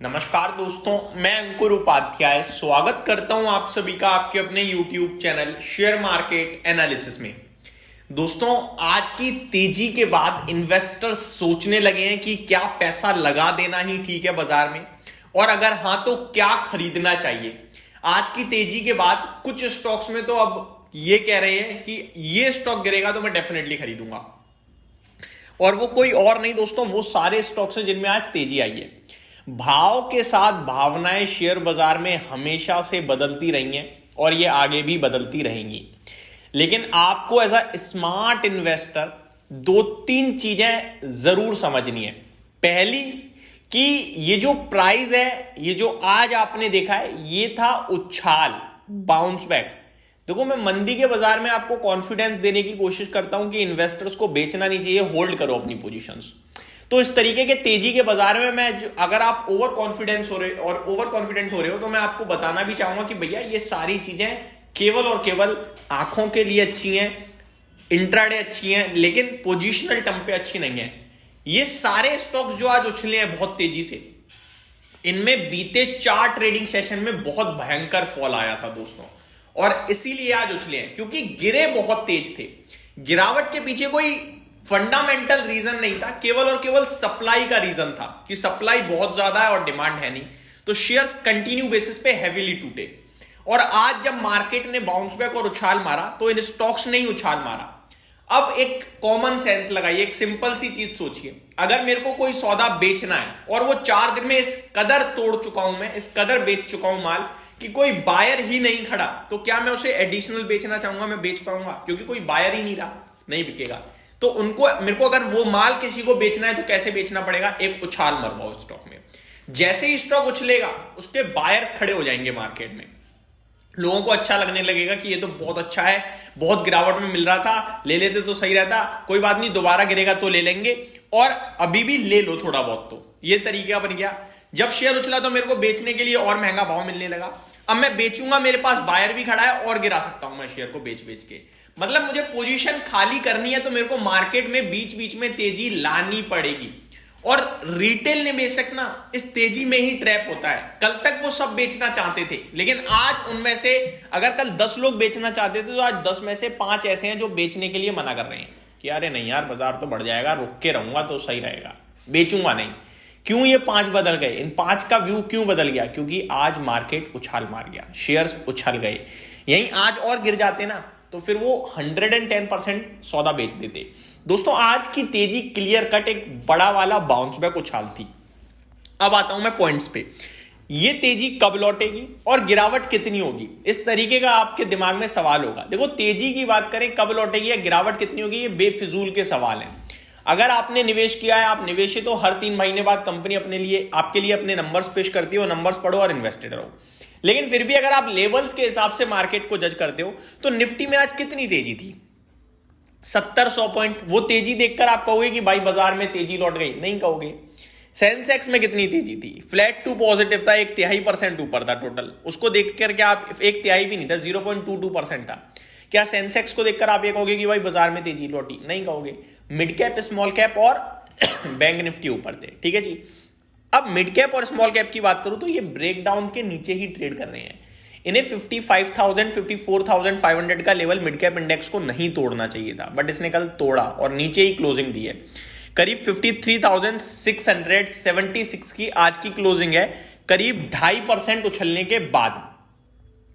नमस्कार दोस्तों, मैं अंकुर उपाध्याय स्वागत करता हूं आप सभी का आपके अपने YouTube channel share market analysis में। दोस्तों, आज की तेजी के बाद इन्वेस्टर्स सोचने लगे हैं कि क्या पैसा लगा देना ही ठीक है बाजार में, और अगर हां तो क्या खरीदना चाहिए। आज की तेजी के बाद कुछ स्टॉक्स में तो अब ये कह रहे हैं कि ये स्टॉक गिरेगा तो मैं डेफिनेटली खरीदूंगा, और वो कोई और नहीं दोस्तों, वो सारे स्टॉक्स हैं जिनमें आज तेजी आई है। भाव के साथ भावनाएं शेयर बाजार में हमेशा से बदलती रही हैं और ये आगे भी बदलती रहेंगी। लेकिन आपको एज अ स्मार्ट इन्वेस्टर दो तीन चीजें जरूर समझनी है। पहली कि ये जो प्राइस है, ये जो आज आपने देखा है, ये था उछाल, बाउंस बैक। देखो, मैं मंदी के बाजार में आपको कॉन्फिडेंस देने की कोशिश करता हूं कि इन्वेस्टर्स को बेचना नहीं चाहिए, होल्ड करो अपनी पोजीशंस। तो इस तरीके के तेजी के बाजार में अगर आप ओवर कॉन्फिडेंस हो रहे और ओवर कॉन्फिडेंट हो रहे हो तो मैं आपको बताना भी चाहूंगा कि भैया ये सारी चीजें केवल और केवल आंखों के लिए अच्छी हैं, इंट्राडे अच्छी हैं, लेकिन पोजिशनल टर्म पे अच्छी नहीं है। ये सारे स्टॉक्स जो आज उछले हैं बहुत तेजी से, इनमें बीते 4 ट्रेडिंग सेशन में बहुत भयंकर फॉल आया था दोस्तों, और इसीलिए आज उछले हैं क्योंकि गिरे बहुत तेज थे। गिरावट के पीछे कोई फंडामेंटल रीजन नहीं था, केवल और केवल सप्लाई का रीजन था कि सप्लाई बहुत ज्यादा है और डिमांड है नहीं, तो शेयर्स कंटिन्यू बेसिस पे हेवीली टूटे। और आज जब मार्केट ने बाउंस बैक और उछाल मारा तो इन स्टॉक्स ने ही उछाल मारा। अब एक कॉमन सेंस लगाइए, एक सिंपल सी चीज सोचिए, अगर मेरे को कोई सौदा बेचना है और वो 4 दिन में इस कदर तोड़ चुका हूं, मैं इस कदर बेच चुका हूं माल कि कोई बायर ही नहीं खड़ा, तो क्या मैं उसे एडिशनल बेचना चाहूंगा? मैं बेच पाऊंगा? क्योंकि कोई बायर ही नहीं रहा, नहीं बिकेगा। तो मेरे को अगर वो माल किसी को बेचना है तो कैसे बेचना पड़ेगा? एक उछाल मरवाओ स्टॉक में। जैसे ही स्टॉक उछलेगा उसके बायर्स खड़े हो जाएंगे मार्केट में, लोगों को अच्छा लगने लगेगा कि ये तो बहुत अच्छा है, बहुत गिरावट में मिल रहा था, ले लेते तो सही रहता, कोई बात नहीं, दोबारा गिरेगा तो ले लेंगे, और अभी भी ले लो थोड़ा बहुत। तो ये तरीका बन गया। जब शेयर उछला तो मेरे को बेचने के लिए और महंगा भाव मिलने लगा। अब मैं बेचूंगा, मेरे पास बायर भी खड़ा है और गिरा सकता हूं मैं शेयर को बेच बेच के। मतलब मुझे पोजीशन खाली करनी है तो मेरे को मार्केट में बीच बीच में तेजी लानी पड़ेगी। और रिटेल ने बेशक ना इस तेजी में ही ट्रैप होता है। कल तक वो सब बेचना चाहते थे, लेकिन आज उनमें से अगर कल 10 लोग बेचना चाहते थे तो आज 10 में से 5 ऐसे हैं जो बेचने के लिए मना कर रहे हैं कि अरे नहीं यार, बाजार तो बढ़ जाएगा, रुक के रहूंगा तो सही रहेगा, बेचूंगा नहीं। क्यों ये 5 बदल गए? इन 5 का व्यू क्यों बदल गया? क्योंकि आज मार्केट उछाल मार गया, शेयर्स उछल गए। यहीं आज और गिर जाते ना तो फिर वो 110% सौदा बेच देते। दोस्तों, आज की तेजी क्लियर कट एक बड़ा वाला बाउंस बैक उछाल थी। अब आता हूं मैं पॉइंट्स पे। ये तेजी कब लौटेगी और गिरावट कितनी होगी, इस तरीके का आपके दिमाग में सवाल होगा। देखो, तेजी की बात करें, कब लौटेगी या गिरावट कितनी होगी, ये बेफिजूल के सवाल हैं। अगर आपने निवेश किया है, आप निवेश तो हर 3 महीने बाद कंपनी आपके लिए अपने नंबर्स पेश करती हो, नंबर्स पढ़ो और इन्वेस्टेड रहो। लेकिन फिर भी अगर आप लेवल्स के हिसाब से मार्केट को जज करते हो तो निफ्टी में आज कितनी तेजी थी? 70-100 पॉइंट। वो तेजी देखकर आप कहोगे कि भाई बाजार में तेजी लौट गई? नहीं कहोगे। सेंसेक्स में कितनी तेजी थी? फ्लैट टू पॉजिटिव था, 1/3% ऊपर था टोटल। उसको देखकर क्या आप 1/3 भी नहीं था, 0.22% था। क्या सेंसेक्स को देखकर आप ये कहोगे कि भाई बाजार में तेजी लौटी? नहीं कहोगे। मिड कैप, स्मॉल कैप और बैंक निफ्टी ऊपर थे, ठीक है जी। अब मिड कैप और स्मॉल कैप की बात करूं तो ये ब्रेकडाउन के नीचे ही ट्रेड कर रहे हैं। इन्हें 55,000 54,500 का लेवल मिड कैप इंडेक्स को नहीं तोड़ना चाहिए था, बट इसने कल तोड़ा और नीचे ही क्लोजिंग दी है। करीब 53,676 की आज की क्लोजिंग है। करीब 2.5% उछलने के बाद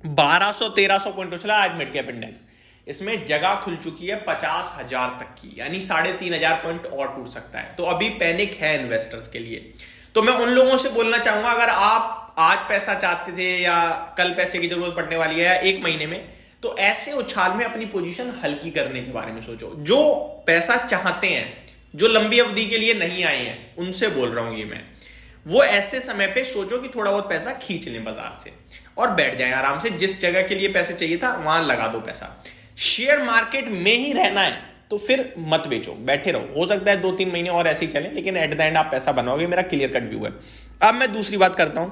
1200-1300 पॉइंट उछला आज मिड कैप इंडेक्स। इसमें जगह खुल चुकी है 50,000 तक की, यानी 3,500 पॉइंट और टूट सकता है। तो अभी पैनिक है इन्वेस्टर्स के लिए। तो मैं उन लोगों से बोलना चाहूंगा, अगर आप आज पैसा चाहते थे या कल पैसे की जरूरत पड़ने वाली है या 1 महीने में, तो ऐसे उछाल में अपनी पोजीशन हल्की करने के बारे में सोचो। जो पैसा चाहते हैं, जो लंबी अवधि के लिए नहीं आए हैं, उनसे बोल रहा हूं ये मैं। वो ऐसे समय पे सोचो कि थोड़ा बहुत पैसा खींच लें बाजार से और बैठ जाए आराम से। जिस जगह के लिए पैसे चाहिए था वहां लगा दो पैसा। शेयर मार्केट में ही रहना है तो फिर मत बेचो, बैठे रहो। हो सकता है 2-3 महीने और ऐसे ही चले, लेकिन एट द एंड आप पैसा बनाओगे। मेरा क्लियर कट व्यू है। अब मैं दूसरी बात करता हूं,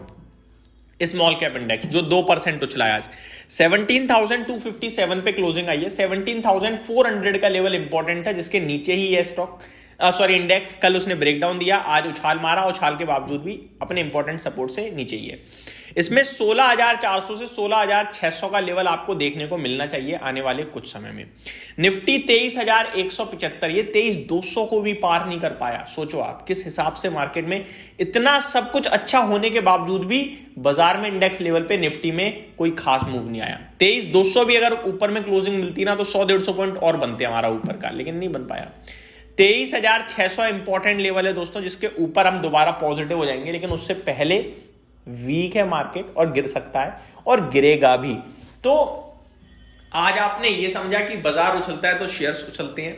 स्मॉल कैप इंडेक्स जो 2% उछला है आज, 17,257 पे क्लोजिंग आई है। 17,400 का लेवल इंपॉर्टेंट था, जिसके नीचे ही है स्टॉक। सॉरी इंडेक्स कल उसने ब्रेकडाउन दिया, आज उछाल मारा, उछाल के बावजूद भी अपने इंपॉर्टेंट सपोर्ट से नीचे ही है। इसमें 16,400 से 16,600 का लेवल आपको देखने को मिलना चाहिए आने वाले कुछ समय में। निफ्टी 23,175, ये 23,200 को भी पार नहीं कर पाया। सोचो आप किस हिसाब से मार्केट में इतना सब कुछ अच्छा होने के बावजूद भी बाजार में इंडेक्स लेवल पे निफ्टी में कोई खास मूव नहीं आया। 23,200 भी अगर ऊपर में क्लोजिंग मिलती ना तो 100-150 पॉइंट और बनते हमारा ऊपर का, लेकिन नहीं बन पाया। 23,600 इंपॉर्टेंट लेवल है दोस्तों, जिसके ऊपर हम दोबारा पॉजिटिव हो जाएंगे, लेकिन उससे पहले वीक है मार्केट और गिर सकता है और गिरेगा भी। तो आज आपने ये समझा कि बाजार उछलता है तो शेयर्स उछलते हैं,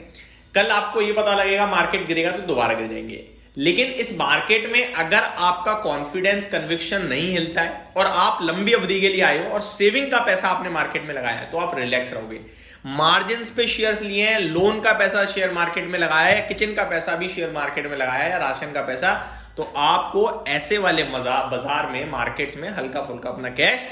कल आपको ये पता लगेगा मार्केट गिरेगा तो दोबारा गिर जाएंगे। लेकिन इस मार्केट में अगर आपका कॉन्फिडेंस, कन्विक्शन नहीं हिलता है और आप लंबी अवधि के लिए आए हो और सेविंग का पैसा आपने मार्केट में लगाया है तो आप रिलैक्स रहोगे। मार्जिन पे शेयर्स लिए हैं, लोन का पैसा शेयर मार्केट में लगाया है, किचन का पैसा भी शेयर मार्केट में लगाया है, राशन का पैसा, तो आपको ऐसे वाले बाजार में, मार्केट्स में हल्का फुल्का अपना कैश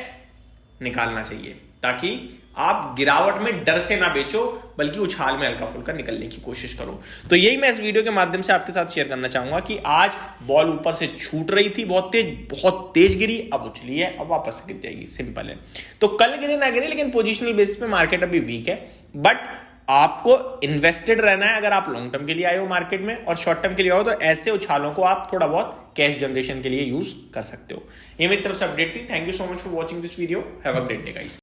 निकालना चाहिए, ताकि आप गिरावट में डर से ना बेचो बल्कि उछाल में हल्का फुल्का निकलने की कोशिश करो। तो यही मैं इस वीडियो के माध्यम से आपके साथ शेयर करना चाहूंगा कि आज बॉल ऊपर से छूट रही थी, बहुत तेज गिरी, अब उछली है, अब वापस गिर जाएगी, सिंपल है। तो कल गिरे ना गिरे, लेकिन पोजिशनल बेसिस पे मार्केट अभी वीक है, बट आपको इन्वेस्टेड रहना है। अगर आप लॉन्ग टर्म के लिए आए हो मार्केट में और शॉर्ट टर्म के लिए आओ तो ऐसे उछालों को आप थोड़ा बहुत कैश जनरेशन के लिए यूज कर सकते हो। ये मेरी तरफ से अपडेट थी। Thank you so much for watching this video. Have a great day guys.